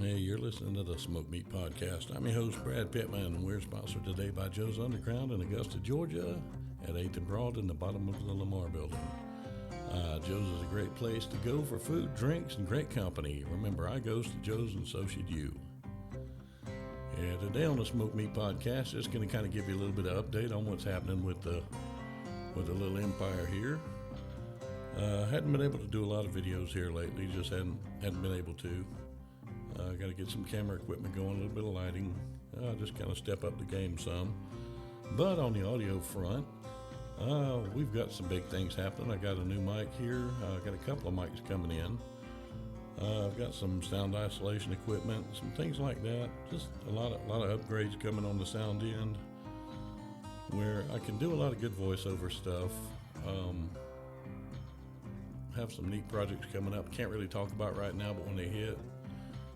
Hey, you're listening to the Smoke Meat Podcast. I'm your host, Brad Pittman, and we're sponsored today by Joe's Underground in Augusta, Georgia, at 8th and Broad in the bottom of the Lamar Building. Joe's is a great place to go for food, drinks, and great company. Remember, I goes to Joe's, and so should you. Yeah, today on the Smoke Meat Podcast, just going to kind of give you a little bit of update on what's happening with the little empire here. Hadn't been able to do a lot of videos here lately, just hadn't been able to. Got to get some camera equipment going, a little bit of lighting, just kind of step up the game some. But on the audio front, we've got some big things happening. I got a new mic here. I got a couple of mics coming in. I've got some sound isolation equipment, some things like that. Just a lot of upgrades coming on the sound end, where I can do a lot of good voiceover stuff. Have some neat projects coming up. Can't really talk about right now, but when they hit,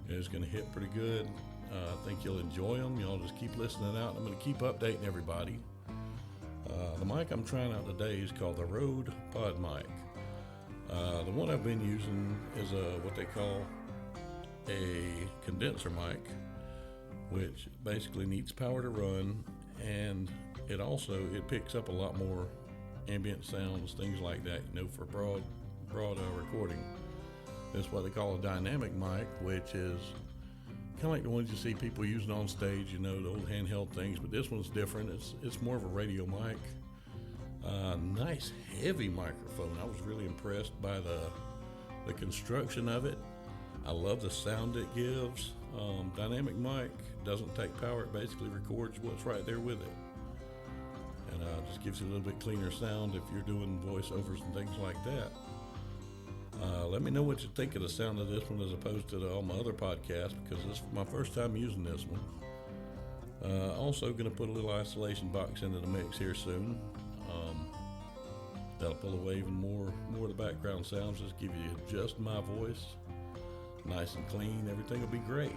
it's going to hit pretty good. I think you'll enjoy them. Y'all just keep listening out. I'm going to keep updating everybody. The mic I'm trying out today is called the Rode Pod Mic. The one I've been using is what they call a condenser mic, which basically needs power to run, and it picks up a lot more ambient sounds, things like that, for broad recording. It's what they call a dynamic mic, which is kind of like the ones you see people using on stage, the old handheld things, but this one's different. It's more of a radio mic. Nice heavy microphone. I was really impressed by the construction of it. I love the sound it gives. Dynamic mic doesn't take power. It basically records what's right there with it. And just gives you a little bit cleaner sound if you're doing voiceovers and things like that. Let me know what you think of the sound of this one as opposed to all my other podcasts, because this is my first time using this one. Also going to put a little isolation box into the mix here soon. That'll pull away even more of the background sounds, just give you just my voice, nice and clean. Everything will be great.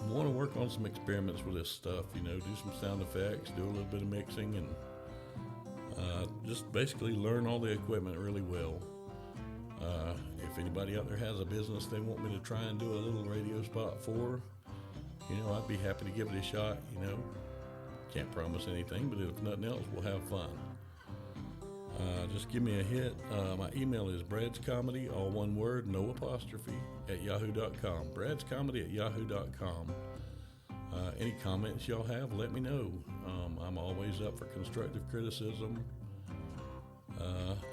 Want to work on some experiments with this stuff, do some sound effects, do a little bit of mixing, and just basically learn all the equipment really well. If anybody out there has a business they want me to try and do a little radio spot for, I'd be happy to give it a shot. Can't promise anything, but if nothing else, we'll have fun. Just give me a hit. My email is bradscomedy, all one word, no apostrophe, at yahoo.com. bradscomedy@yahoo.com. Any comments y'all have, let me know. I'm always up for constructive criticism.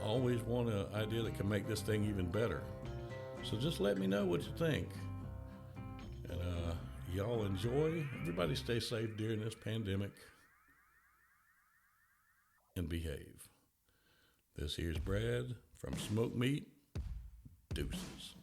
Always want an idea that can make this thing even better. So just let me know what you think. And y'all enjoy. Everybody stay safe during this pandemic. And behave. This here's Brad from Smoke Meat. Deuces.